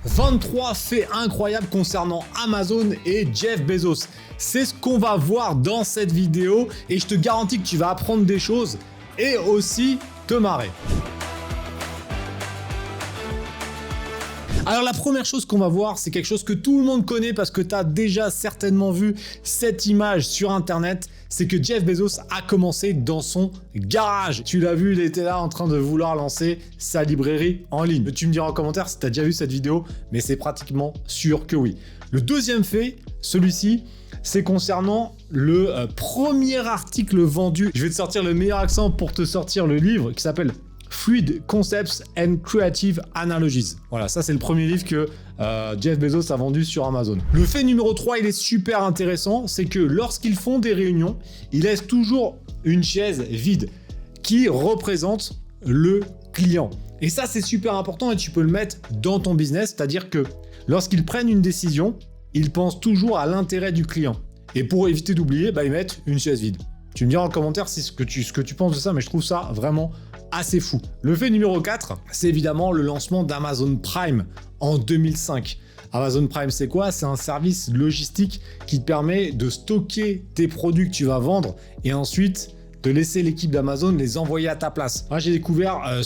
23 faits incroyables concernant Amazon et Jeff Bezos. C'est ce qu'on va voir dans cette vidéo et je te garantis que tu vas apprendre des choses et aussi te marrer. Alors la première chose qu'on va voir, c'est quelque chose que tout le monde connaît parce que tu as déjà certainement vu cette image sur internet, c'est que Jeff Bezos a commencé dans son garage. Tu l'as vu, il était là en train de vouloir lancer sa librairie en ligne. Tu me diras en commentaire si tu as déjà vu cette vidéo, mais c'est pratiquement sûr que oui. Le deuxième fait, celui-ci, c'est concernant le premier article vendu. Je vais te sortir le meilleur accent pour te sortir le livre qui s'appelle Fluid Concepts and Creative Analogies. Voilà, ça c'est le premier livre que Jeff Bezos a vendu sur Amazon. Le fait numéro 3, il est super intéressant, c'est que lorsqu'ils font des réunions, ils laissent toujours une chaise vide qui représente le client. Et ça c'est super important et tu peux le mettre dans ton business, c'est-à-dire que lorsqu'ils prennent une décision, ils pensent toujours à l'intérêt du client. Et pour éviter d'oublier, ils mettent une chaise vide. Tu me diras en commentaire ce que tu penses de ça, mais je trouve ça vraiment assez fou. Le fait numéro 4, c'est évidemment le lancement d'Amazon Prime en 2005. Amazon Prime, c'est quoi? C'est un service logistique qui te permet de stocker tes produits que tu vas vendre et ensuite de laisser l'équipe d'Amazon les envoyer à ta place. Moi, j'ai découvert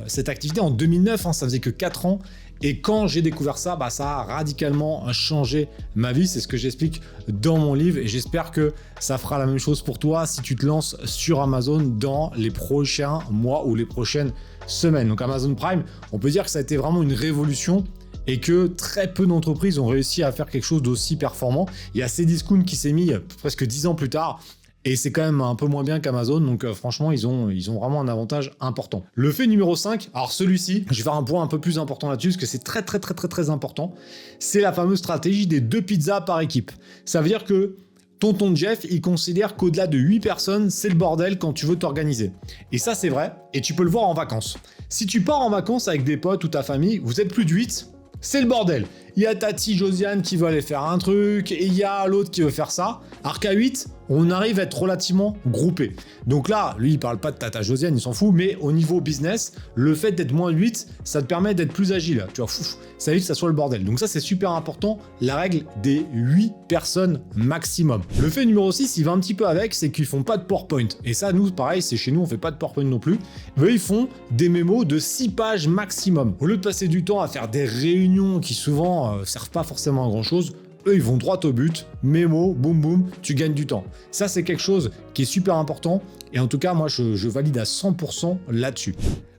cette activité en 2009, ça faisait que 4 ans. Et quand j'ai découvert ça, ça a radicalement changé ma vie. C'est ce que j'explique dans mon livre et j'espère que ça fera la même chose pour toi si tu te lances sur Amazon dans les prochains mois ou les prochaines semaines. Donc Amazon Prime, on peut dire que ça a été vraiment une révolution et que très peu d'entreprises ont réussi à faire quelque chose d'aussi performant. Il y a Cdiscount qui s'est mis presque 10 ans plus tard. Et c'est quand même un peu moins bien qu'Amazon, donc franchement, ils ont vraiment un avantage important. Le fait numéro 5, alors celui-ci, je vais faire un point un peu plus important là-dessus, parce que c'est très important, c'est la fameuse stratégie des 2 pizzas par équipe. Ça veut dire que tonton Jeff, il considère qu'au-delà de 8 personnes, c'est le bordel quand tu veux t'organiser. Et ça, c'est vrai, et tu peux le voir en vacances. Si tu pars en vacances avec des potes ou ta famille, vous êtes plus de 8, c'est le bordel. Il y a Tati Josiane qui veut aller faire un truc, et il y a l'autre qui veut faire ça. Alors qu'à 8, on arrive à être relativement groupé. Donc là, lui, il parle pas de Tata Josiane, il s'en fout, mais au niveau business, le fait d'être moins de 8, ça te permet d'être plus agile. Tu vois, ça évite que ça soit le bordel. Donc ça, c'est super important, la règle des 8 personnes maximum. Le fait numéro 6, il va un petit peu avec, c'est qu'ils font pas de PowerPoint. Et ça, nous, pareil, c'est chez nous, on fait pas de PowerPoint non plus. Eux, ils font des mémos de 6 pages maximum. Au lieu de passer du temps à faire des réunions qui souvent servent pas forcément à grand chose, eux, ils vont droit au but, mémo, boum boum, tu gagnes du temps. Ça, c'est quelque chose qui est super important et en tout cas, moi, je valide à 100% là-dessus.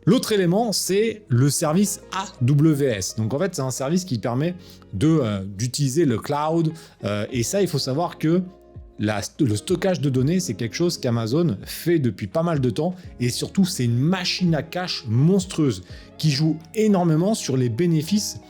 L'autre élément, c'est le service AWS. Donc en fait, c'est un service qui permet d'utiliser le cloud et ça, il faut savoir que le stockage de données, c'est quelque chose qu'Amazon fait depuis pas mal de temps et surtout, c'est une machine à cash monstrueuse qui joue énormément sur les bénéfices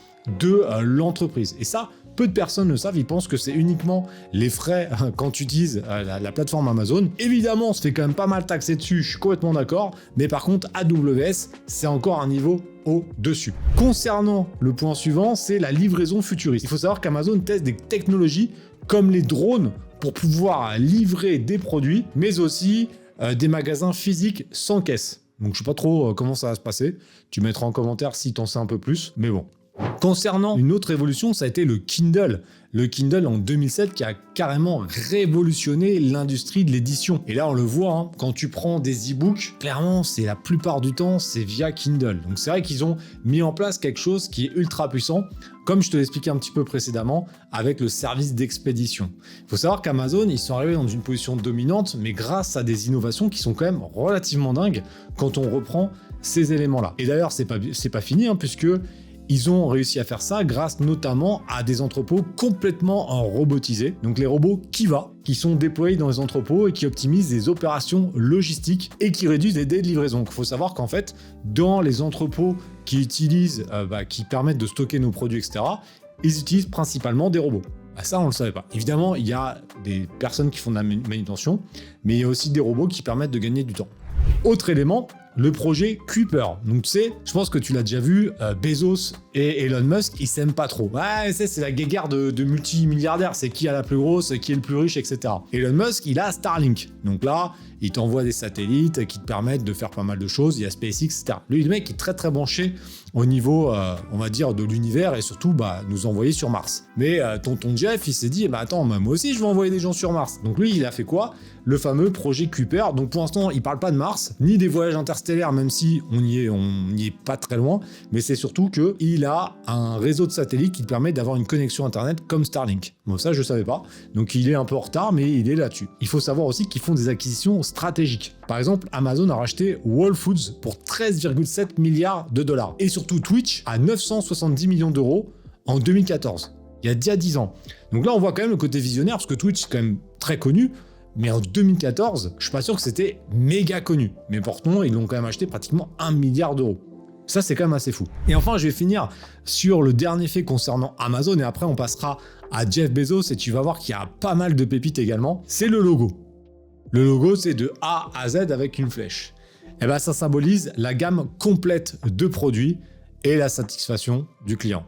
de l'entreprise. Et ça, peu de personnes le savent, ils pensent que c'est uniquement les frais quand tu utilises la plateforme Amazon. Évidemment, on se fait quand même pas mal taxer dessus, je suis complètement d'accord, mais par contre, AWS, c'est encore un niveau au-dessus. Concernant le point suivant, c'est la livraison futuriste. Il faut savoir qu'Amazon teste des technologies comme les drones pour pouvoir livrer des produits, mais aussi des magasins physiques sans caisse. Donc, je sais pas trop comment ça va se passer. Tu mettras en commentaire si tu en sais un peu plus, mais bon. Concernant une autre évolution, ça a été le Kindle. Le Kindle en 2007 qui a carrément révolutionné l'industrie de l'édition. Et là, on le voit, quand tu prends des e-books, clairement, c'est la plupart du temps, c'est via Kindle. Donc c'est vrai qu'ils ont mis en place quelque chose qui est ultra puissant, comme je te l'expliquais un petit peu précédemment, avec le service d'expédition. Il faut savoir qu'Amazon, ils sont arrivés dans une position dominante, mais grâce à des innovations qui sont quand même relativement dingues quand on reprend ces éléments-là. Et d'ailleurs, c'est pas fini, puisque ils ont réussi à faire ça grâce notamment à des entrepôts complètement robotisés. Donc les robots Kiva, qui sont déployés dans les entrepôts et qui optimisent les opérations logistiques et qui réduisent les délais de livraison. Il faut savoir qu'en fait, dans les entrepôts qui permettent de stocker nos produits, etc., ils utilisent principalement des robots. Ça, on ne le savait pas. Évidemment, il y a des personnes qui font de la manutention, mais il y a aussi des robots qui permettent de gagner du temps. Autre élément, le projet Kuiper. Donc tu sais, je pense que tu l'as déjà vu, Bezos et Elon Musk, ils s'aiment pas trop. Ouais, c'est la guéguerre de multimilliardaires, c'est qui a la plus grosse, qui est le plus riche, etc. Elon Musk, il a Starlink. Donc là, il t'envoie des satellites qui te permettent de faire pas mal de choses, il y a SpaceX, etc. Lui, le mec, il est très très branché au niveau, on va dire, de l'univers et surtout, nous envoyer sur Mars. Mais tonton Jeff, il s'est dit, attends, moi aussi, je vais envoyer des gens sur Mars. Donc lui, il a fait quoi? Le fameux projet Kuiper. Donc pour l'instant, il parle pas de Mars, ni des voyages interstellaires, même si on y est pas très loin, mais c'est surtout qu'il a un réseau de satellites qui te permet d'avoir une connexion Internet comme Starlink. Bon, ça, je savais pas. Donc il est un peu en retard, mais il est là-dessus. Il faut savoir aussi qu'ils font des acquisitions stratégiques. Par exemple, Amazon a racheté Whole Foods pour 13,7 milliards de dollars. Et surtout Twitch à 970 millions d'euros en 2014. Il y a déjà 10 ans. Donc là, on voit quand même le côté visionnaire, parce que Twitch, c'est quand même très connu. Mais en 2014, je suis pas sûr que c'était méga connu. Mais pourtant, ils l'ont quand même acheté pratiquement 1 milliard d'euros. Ça, c'est quand même assez fou. Et enfin, je vais finir sur le dernier fait concernant Amazon, et après, on passera à Jeff Bezos, et tu vas voir qu'il y a pas mal de pépites également. C'est le logo. Le logo, c'est de A à Z avec une flèche. Et ça symbolise la gamme complète de produits et la satisfaction du client.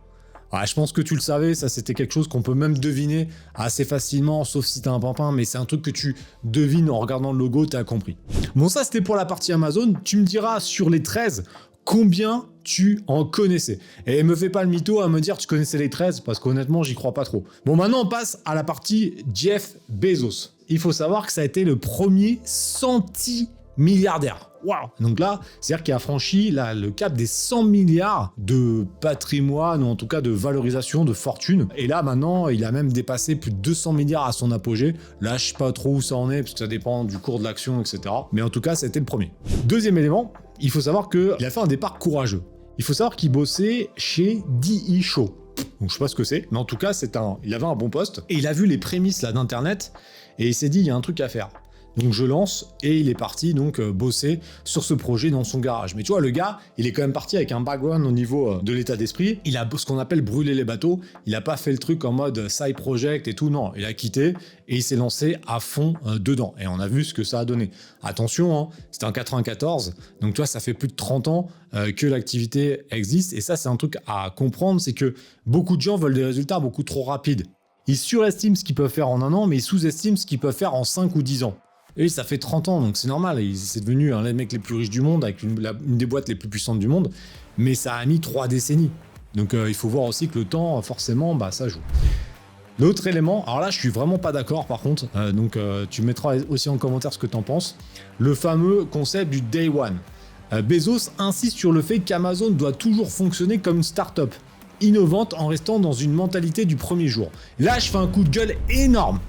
Ouais, je pense que tu le savais, ça c'était quelque chose qu'on peut même deviner assez facilement, sauf si t'as un pimpin, mais c'est un truc que tu devines en regardant le logo, t'as compris. Bon, ça c'était pour la partie Amazon. Tu me diras sur les 13 combien tu en connaissais. Et me fais pas le mytho à me dire tu connaissais les 13, parce qu'honnêtement, j'y crois pas trop. Bon, maintenant on passe à la partie Jeff Bezos. Il faut savoir que ça a été le premier centimilliardaire. Waouh! Donc là, c'est-à-dire qu'il a franchi le cap des 100 milliards de patrimoine, ou en tout cas de valorisation, de fortune. Et là, maintenant, il a même dépassé plus de 200 milliards à son apogée. Là, je sais pas trop où ça en est, parce que ça dépend du cours de l'action, etc. Mais en tout cas, c'était le premier. Deuxième élément, il faut savoir qu'il a fait un départ courageux. Il faut savoir qu'il bossait chez DE Show. Donc je sais pas ce que c'est, mais en tout cas, il avait un bon poste. Et il a vu les prémices là d'Internet, et il s'est dit, il y a un truc à faire. Donc je lance et il est parti donc bosser sur ce projet dans son garage. Mais tu vois, le gars, il est quand même parti avec un background au niveau de l'état d'esprit. Il a ce qu'on appelle brûler les bateaux. Il n'a pas fait le truc en mode side project et tout. Non, il a quitté et il s'est lancé à fond dedans. Et on a vu ce que ça a donné. Attention, hein, c'était en 94. Donc tu vois, ça fait plus de 30 ans que l'activité existe. Et ça, c'est un truc à comprendre. C'est que beaucoup de gens veulent des résultats beaucoup trop rapides. Ils surestiment ce qu'ils peuvent faire en un an, mais ils sous-estiment ce qu'ils peuvent faire en 5 ou 10 ans. Et ça fait 30 ans, donc c'est normal. C'est devenu un des mecs les plus riches du monde, avec une des boîtes les plus puissantes du monde. Mais ça a mis 3 décennies. Donc il faut voir aussi que le temps, forcément, ça joue. L'autre élément, alors là, je suis vraiment pas d'accord par contre. Tu mettras aussi en commentaire ce que tu en penses. Le fameux concept du Day One. Bezos insiste sur le fait qu'Amazon doit toujours fonctionner comme une start-up, innovante en restant dans une mentalité du premier jour. Là, je fais un coup de gueule énorme.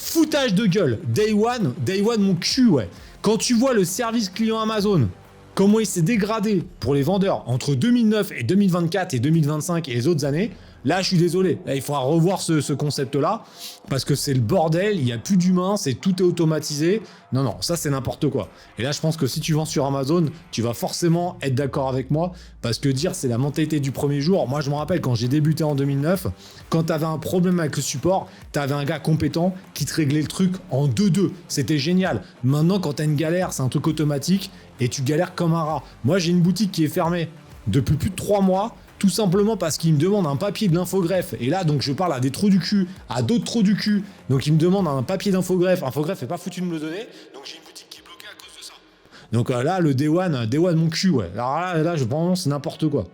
Foutage de gueule, Day One mon cul, ouais. Quand tu vois le service client Amazon, comment il s'est dégradé pour les vendeurs entre 2009 et 2024 et 2025 et les autres années, là je suis désolé, là, il faudra revoir ce concept-là, parce que c'est le bordel, il n'y a plus d'humains, tout est automatisé. Non, ça c'est n'importe quoi. Et là je pense que si tu vends sur Amazon, tu vas forcément être d'accord avec moi, parce que dire c'est la mentalité du premier jour, moi je me rappelle quand j'ai débuté en 2009, quand tu avais un problème avec le support, tu avais un gars compétent qui te réglait le truc en 2-2, c'était génial. Maintenant quand tu as une galère, c'est un truc automatique, et tu galères comme un rat. Moi j'ai une boutique qui est fermée depuis plus de 3 mois, tout simplement parce qu'il me demande un papier de l'infogreffe. Et là, donc, je parle à des trous du cul, à d'autres trous du cul. Donc, il me demande un papier d'infogreffe. Infogreffe n'est pas foutu de me le donner. Donc, j'ai une boutique qui est bloquée à cause de ça. Donc là, le Day One, mon cul, ouais. Alors là, je pense c'est n'importe quoi.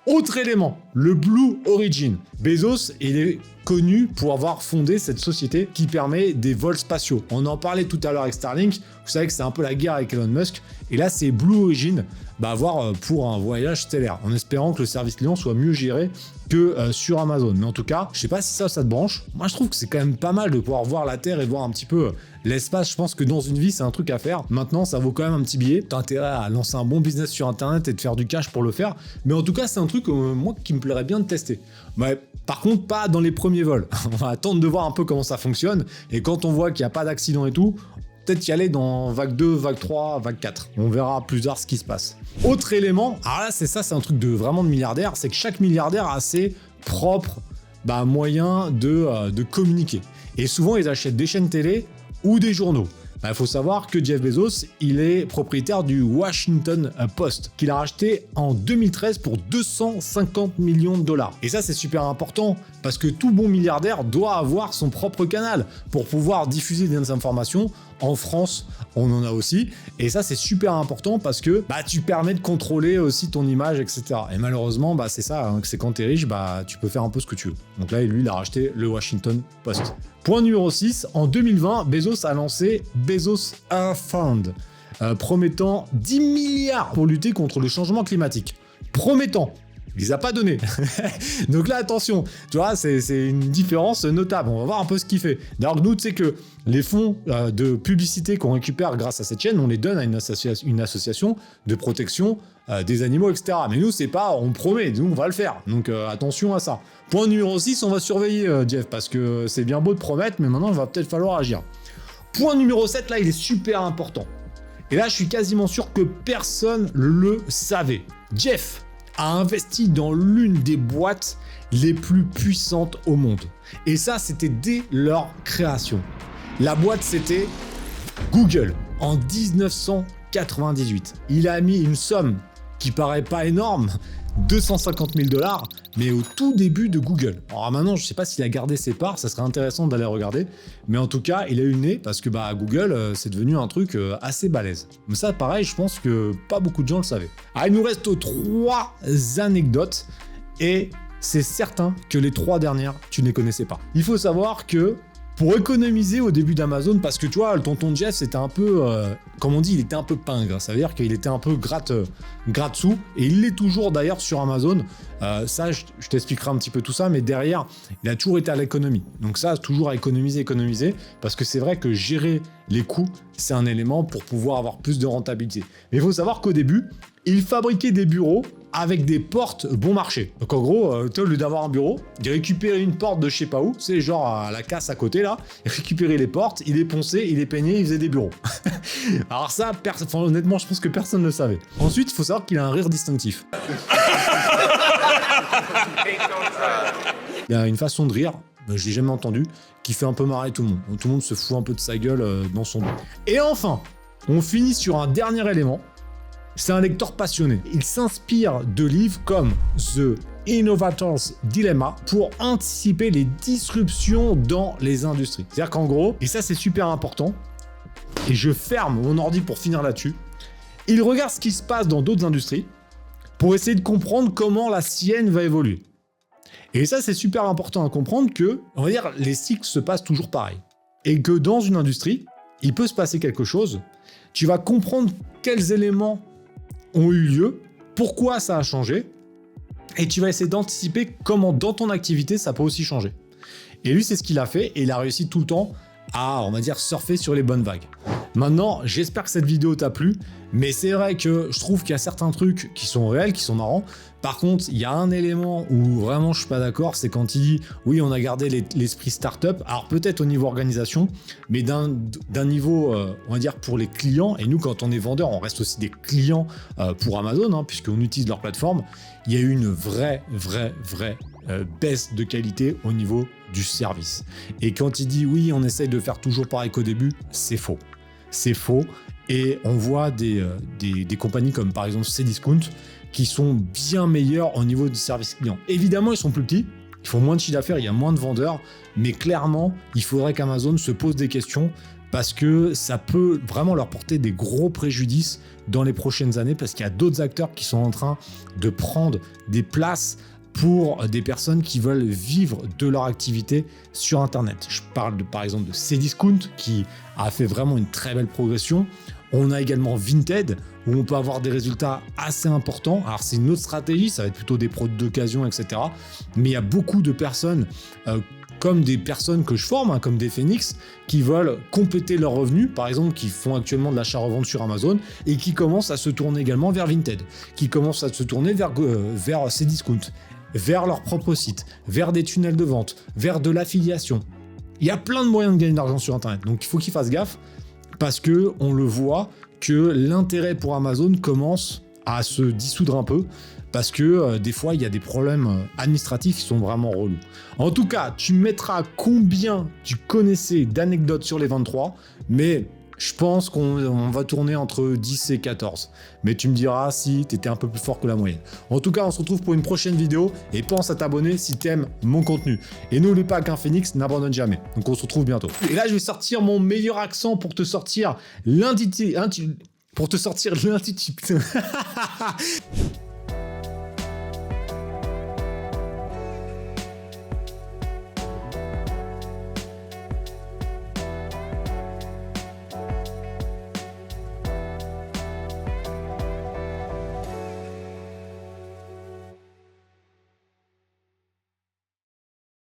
Autre élément, le Blue Origin. Bezos, il est connu pour avoir fondé cette société qui permet des vols spatiaux. On en parlait tout à l'heure avec Starlink. Vous savez que c'est un peu la guerre avec Elon Musk. Et là, c'est Blue Origin, avoir pour un voyage stellaire, en espérant que le service client soit mieux géré que sur Amazon. Mais en tout cas, je sais pas si ça te branche. Moi, je trouve que c'est quand même pas mal de pouvoir voir la Terre et voir un petit peu l'espace. Je pense que dans une vie, c'est un truc à faire. Maintenant, ça vaut quand même un petit billet. T'as intérêt à lancer un bon business sur Internet et de faire du cash pour le faire. Mais en tout cas, c'est un truc, moi, qui me plairait bien de tester. Mais par contre, pas dans les premiers vols. On va attendre de voir un peu comment ça fonctionne. Et quand on voit qu'il n'y a pas d'accident et tout, peut-être y aller dans vague 2, vague 3, vague 4. On verra plus tard ce qui se passe. Autre élément, alors là c'est un truc vraiment de milliardaire, c'est que chaque milliardaire a ses propres moyens de communiquer. Et souvent ils achètent des chaînes télé ou des journaux. Il faut savoir que Jeff Bezos, il est propriétaire du Washington Post, qu'il a racheté en 2013 pour 250 millions de dollars. Et ça, c'est super important, parce que tout bon milliardaire doit avoir son propre canal pour pouvoir diffuser des informations. En France, on en a aussi. Et ça, c'est super important parce que tu permets de contrôler aussi ton image, etc. Et malheureusement, c'est ça, hein, c'est quand t'es riche, tu peux faire un peu ce que tu veux. Donc là, lui, il a racheté le Washington Post. Point numéro 6, en 2020, Bezos a lancé Bezos Earth Fund, promettant 10 milliards pour lutter contre le changement climatique. Promettant. Il les a pas donnés. Donc là, attention, tu vois, c'est une différence notable. On va voir un peu ce qu'il fait. D'ailleurs, nous, tu sais que les fonds de publicité qu'on récupère grâce à cette chaîne, on les donne à une association de protection des animaux, etc. Mais nous, c'est pas, on promet, nous, on va le faire. Donc attention à ça. Point numéro 6, on va surveiller Jeff, parce que c'est bien beau de promettre, mais maintenant, il va peut-être falloir agir. Point numéro 7, là, il est super important. Et là, je suis quasiment sûr que personne le savait. Jeff a investi dans l'une des boîtes les plus puissantes au monde. Et ça, c'était dès leur création. La boîte, c'était Google, en 1998. Il a mis une somme qui paraît pas énorme, 250 000 $, mais au tout début de Google. Alors maintenant, je ne sais pas s'il a gardé ses parts, ça serait intéressant d'aller regarder, mais en tout cas, il a eu le nez parce que Google, c'est devenu un truc assez balèze. Mais ça, pareil, je pense que pas beaucoup de gens le savaient. Alors, il nous reste 3 anecdotes, et c'est certain que les 3 dernières, tu ne les connaissais pas. Il faut savoir que pour économiser au début d'Amazon, parce que tu vois, le tonton Jeff, c'était un peu, comme on dit, il était un peu pingre. Ça veut dire qu'il était un peu gratte-sous, et il l'est toujours d'ailleurs sur Amazon. Ça, je t'expliquerai un petit peu tout ça, mais derrière, il a toujours été à l'économie. Donc ça, toujours à économiser, parce que c'est vrai que gérer les coûts, c'est un élément pour pouvoir avoir plus de rentabilité. Mais il faut savoir qu'au début, il fabriquait des bureaux avec des portes bon marché. Donc en gros, au lieu d'avoir un bureau, il récupérait une porte de je sais pas où, c'est genre à la casse à côté là, il récupérait les portes, il les ponçait, il les peignait, il faisait des bureaux. Alors ça, honnêtement, je pense que personne ne le savait. Ensuite, il faut savoir qu'il a un rire distinctif. Il a une façon de rire, je l'ai jamais entendu, qui fait un peu marrer tout le monde. Tout le monde se fout un peu de sa gueule dans son dos. Et enfin, on finit sur un dernier élément. C'est un lecteur passionné. Il s'inspire de livres comme The Innovator's Dilemma pour anticiper les disruptions dans les industries. C'est-à-dire qu'en gros, et ça c'est super important, et je ferme mon ordi pour finir là-dessus, il regarde ce qui se passe dans d'autres industries pour essayer de comprendre comment la sienne va évoluer. Et ça c'est super important à comprendre que, on va dire, les cycles se passent toujours pareil. Et que dans une industrie, il peut se passer quelque chose, tu vas comprendre quels éléments ont eu lieu, pourquoi ça a changé, et tu vas essayer d'anticiper comment dans ton activité ça peut aussi changer. Et lui, c'est ce qu'il a fait, et il a réussi tout le temps à, on va dire, surfer sur les bonnes vagues. Maintenant, j'espère que cette vidéo t'a plu, mais c'est vrai que je trouve qu'il y a certains trucs qui sont réels, qui sont marrants. Par contre, il y a un élément où vraiment je suis pas d'accord, c'est quand il dit « Oui, on a gardé l'esprit startup », alors peut-être au niveau organisation, mais d'un niveau, on va dire, pour les clients, et nous, quand on est vendeur, on reste aussi des clients pour Amazon, hein, puisqu'on utilise leur plateforme, il y a eu une vraie baisse de qualité au niveau du service. Et quand il dit « Oui, on essaye de faire toujours pareil qu'au début », c'est faux. C'est faux, et on voit des compagnies comme par exemple Cdiscount qui sont bien meilleurs au niveau du service client. Évidemment, ils sont plus petits, ils font moins de chiffre d'affaires, il y a moins de vendeurs, mais clairement, il faudrait qu'Amazon se pose des questions parce que ça peut vraiment leur porter des gros préjudices dans les prochaines années parce qu'il y a d'autres acteurs qui sont en train de prendre des places pour des personnes qui veulent vivre de leur activité sur Internet. Je parle par exemple de Cdiscount qui a fait vraiment une très belle progression. On a également Vinted où on peut avoir des résultats assez importants. Alors c'est une autre stratégie, ça va être plutôt des produits d'occasion, etc. Mais il y a beaucoup de personnes, comme des personnes que je forme, hein, comme des Phoenix, qui veulent compléter leurs revenus, par exemple, qui font actuellement de l'achat-revente sur Amazon et qui commencent à se tourner également vers Vinted, qui commencent à se tourner vers Cdiscount, vers leur propre site, vers des tunnels de vente, vers de l'affiliation. Il y a plein de moyens de gagner de l'argent sur Internet, donc il faut qu'ils fassent gaffe parce que on le voit que l'intérêt pour Amazon commence à se dissoudre un peu parce que des fois il y a des problèmes administratifs qui sont vraiment relous. En tout cas, tu me mettras combien tu connaissais d'anecdotes sur les 23, mais Je pense qu'on va tourner entre 10 et 14. Mais tu me diras si t'étais un peu plus fort que la moyenne. En tout cas, on se retrouve pour une prochaine vidéo et pense à t'abonner si t'aimes mon contenu. Et n'oublie pas qu'un phénix n'abandonne jamais. Donc on se retrouve bientôt. Et là, je vais sortir mon meilleur accent pour te sortir l'intitulé.